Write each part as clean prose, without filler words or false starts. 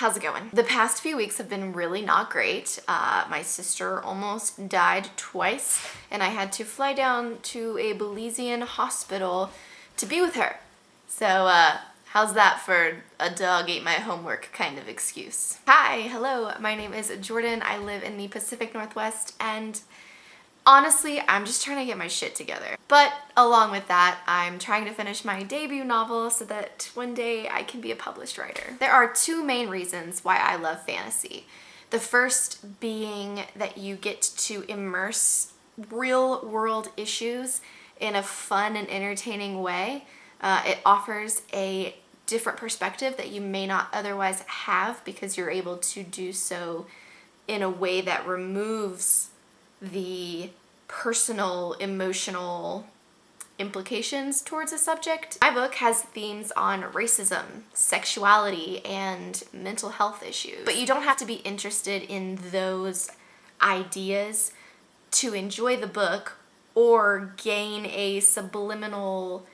how's it going? The past few weeks have been really not great. My sister almost died twice, and I had to fly down to a Belizean hospital to be with her. So, how's that for a dog ate my homework kind of excuse? Hi, hello, my name is Jordan. I live in the Pacific Northwest, and honestly, I'm just trying to get my shit together. But along with that, I'm trying to finish my debut novel so that one day I can be a published writer. There are two main reasons why I love fantasy. The first being that you get to immerse real world issues in a fun and entertaining way. It offers a different perspective that you may not otherwise have because you're able to do so in a way that removes the personal, emotional implications towards a subject. My book has themes on racism, sexuality, and mental health issues. But you don't have to be interested in those ideas to enjoy the book or gain a subliminal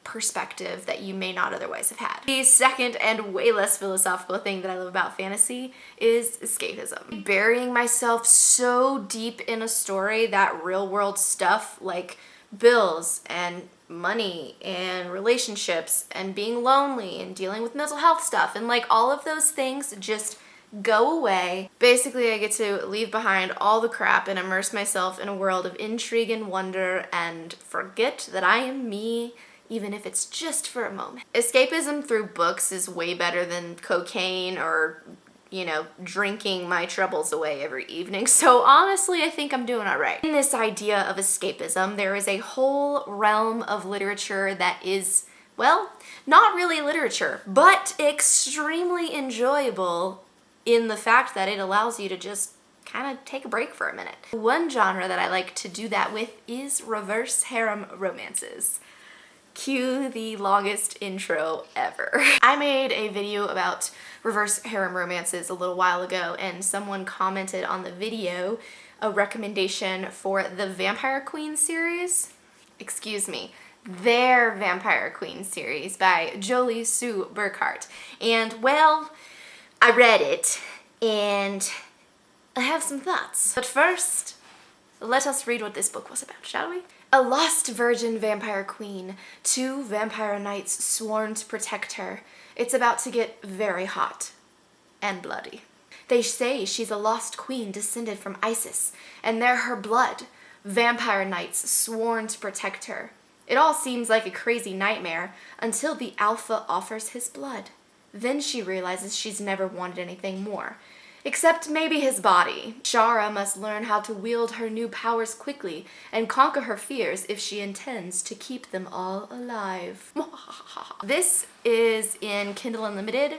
perspective that you may not otherwise have had. The second and way less philosophical thing that I love about fantasy is escapism. Burying myself so deep in a story that real world stuff like bills and money and relationships and being lonely and dealing with mental health stuff and like all of those things just go away. Basically, I get to leave behind all the crap and immerse myself in a world of intrigue and wonder and forget that I am me, even if it's just for a moment. Escapism through books is way better than cocaine or, you know, drinking my troubles away every evening. So honestly, I think I'm doing all right. In this idea of escapism, there is a whole realm of literature that is, well, not really literature, but extremely enjoyable in the fact that it allows you to just kind of take a break for a minute. One genre that I like to do that with is reverse harem romances. Cue the longest intro ever. I made a video about reverse harem romances a little while ago, and someone commented on the video a recommendation for the Vampire Queen series. Excuse me, their Vampire Queen series by Jolie Sue Burkhart. And well, I read it and I have some thoughts. But first, let us read what this book was about, shall we? A lost virgin vampire queen, 2 vampire knights sworn to protect her. It's about to get very hot and bloody. They say she's a lost queen descended from Isis, and they're her blood. Vampire knights sworn to protect her. It all seems like a crazy nightmare until the alpha offers his blood. Then she realizes she's never wanted anything more. Except maybe his body. Shara must learn how to wield her new powers quickly and conquer her fears if she intends to keep them all alive. This is in Kindle Unlimited.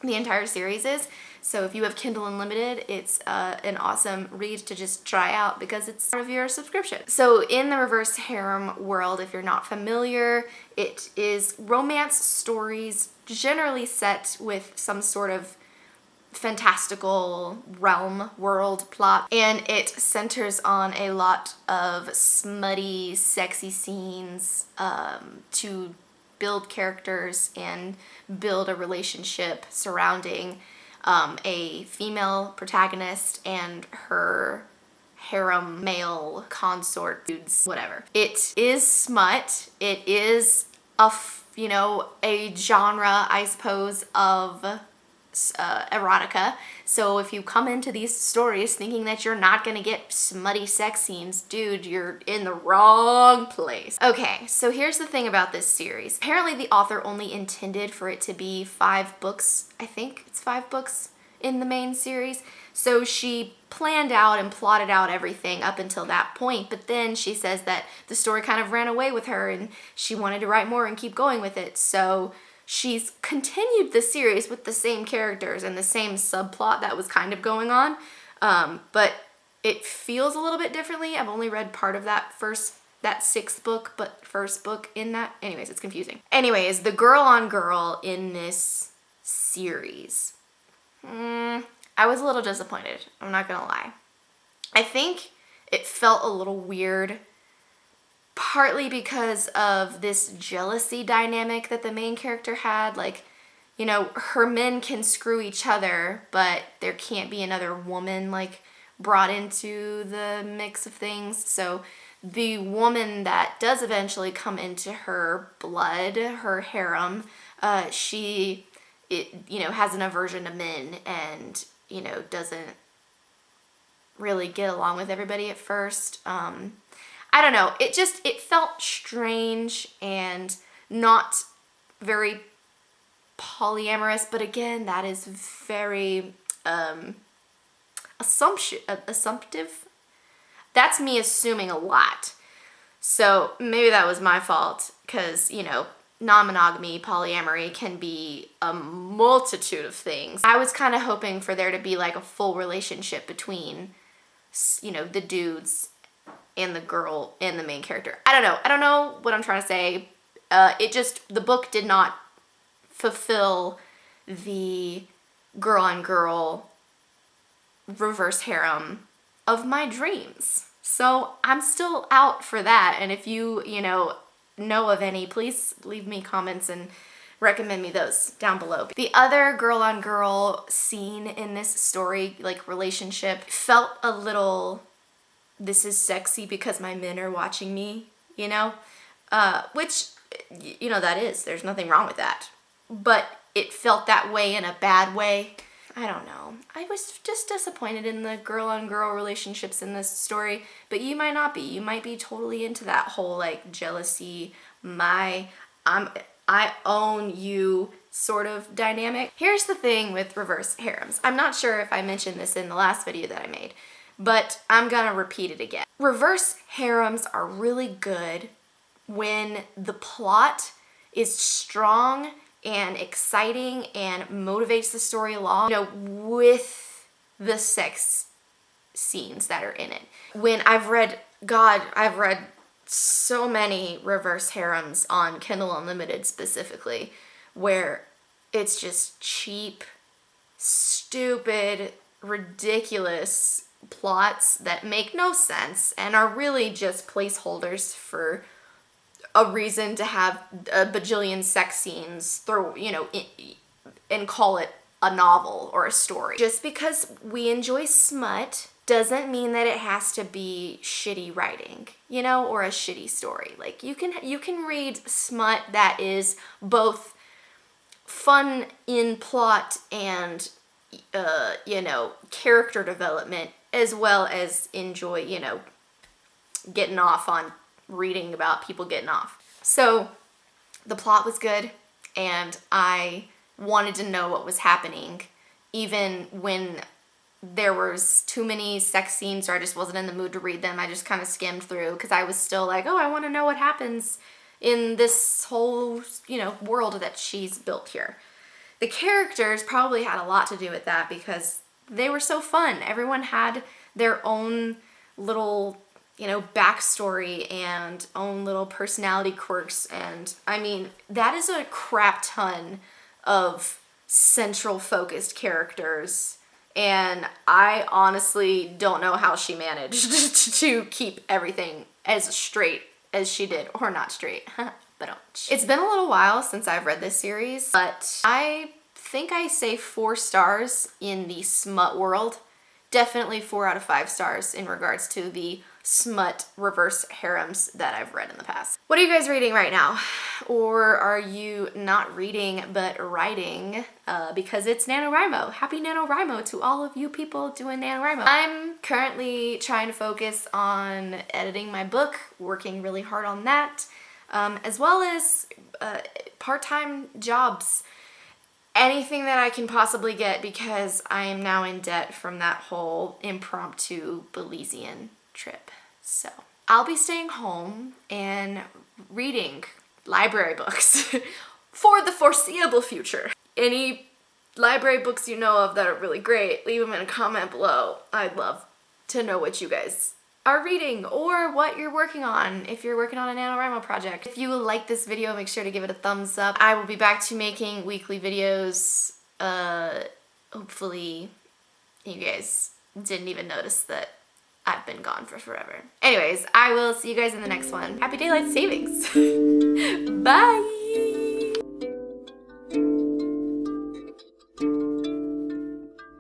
The entire series is. So if you have Kindle Unlimited, it's an awesome read to just try out because it's part of your subscription. So in the reverse harem world, if you're not familiar, it is romance stories generally set with some sort of fantastical realm world plot, and it centers on a lot of smutty sexy scenes to build characters and build a relationship surrounding a female protagonist and her harem male consort dudes, whatever. It is smut. It is a genre, I suppose, of erotica. So if you come into these stories thinking that you're not gonna get smutty sex scenes, dude, you're in the wrong place. Okay, so here's the thing about this series. Apparently the author only intended for it to be 5 books. I think it's 5 books in the main series. So she planned out and plotted out everything up until that point, but then she says that the story kind of ran away with her and she wanted to write more and keep going with it. So she's continued the series with the same characters and the same subplot that was kind of going on, but it feels a little bit differently. I've only read part of that 6th book, but first book in that. Anyways, it's confusing. Anyways, the girl on girl in this series, I was a little disappointed. I'm not gonna lie. I think it felt a little weird, partly because of this jealousy dynamic that the main character had. Like, you know, her men can screw each other, but there can't be another woman like brought into the mix of things. So the woman that does eventually come into her blood, her harem, she, you know, has an aversion to men and, you know, doesn't really get along with everybody at first. I don't know. It felt strange and not very polyamorous, but again, that is very assumptive. That's me assuming a lot. So maybe that was my fault because, you know, non-monogamy, polyamory can be a multitude of things. I was kind of hoping for there to be like a full relationship between, you know, the dudes and the girl and the main character. I don't know what I'm trying to say. The book did not fulfill the girl on girl reverse harem of my dreams. So I'm still out for that. And if you know of any, please leave me comments and recommend me those down below. The other girl on girl scene in this story, like relationship, felt a little, this is sexy because my men are watching me, you know? Which, you know, that is, there's nothing wrong with that. But it felt that way in a bad way. I don't know. I was just disappointed in the girl on girl relationships in this story, but you might not be. You might be totally into that whole like jealousy, I own you sort of dynamic. Here's the thing with reverse harems. I'm not sure if I mentioned this in the last video that I made, but I'm gonna repeat it again. Reverse harems are really good when the plot is strong and exciting and motivates the story along, you know, with the sex scenes that are in it. When I've read so many reverse harems on Kindle Unlimited specifically, where it's just cheap, stupid, ridiculous plots that make no sense and are really just placeholders for a reason to have a bajillion sex scenes, and call it a novel or a story. Just because we enjoy smut doesn't mean that it has to be shitty writing, you know, or a shitty story. Like you can read smut that is both fun in plot and you know, character development, as well as enjoy, you know, getting off on reading about people getting off. So the plot was good and I wanted to know what was happening, even when there was too many sex scenes or I just wasn't in the mood to read them. I just kind of skimmed through because I was still like, oh, I want to know what happens in this whole, you know, world that she's built here. The characters probably had a lot to do with that because they were so fun. Everyone had their own little, you know, backstory and own little personality quirks. And I mean, that is a crap ton of central focused characters. And I honestly don't know how she managed to keep everything as straight as she did, or not straight. But it's been a little while since I've read this series, but I think I say 4 stars in the smut world. Definitely 4 out of 5 stars in regards to the smut reverse harems that I've read in the past. What are you guys reading right now? Or are you not reading but writing because it's NaNoWRIMO? Happy NaNoWRIMO to all of you people doing NaNoWRIMO. I'm currently trying to focus on editing my book, working really hard on that, as well as part-time jobs. Anything that I can possibly get because I am now in debt from that whole impromptu Belizean trip. So I'll be staying home and reading library books for the foreseeable future. Any library books you know of that are really great, leave them in a comment below. I'd love to know what you guys are reading or what you're working on if you're working on a NaNoWRIMO project. If you like this video, make sure to give it a thumbs up. I will be back to making weekly videos. Hopefully you guys didn't even notice that I've been gone for forever. Anyways, I will see you guys in the next one. Happy daylight savings. Bye.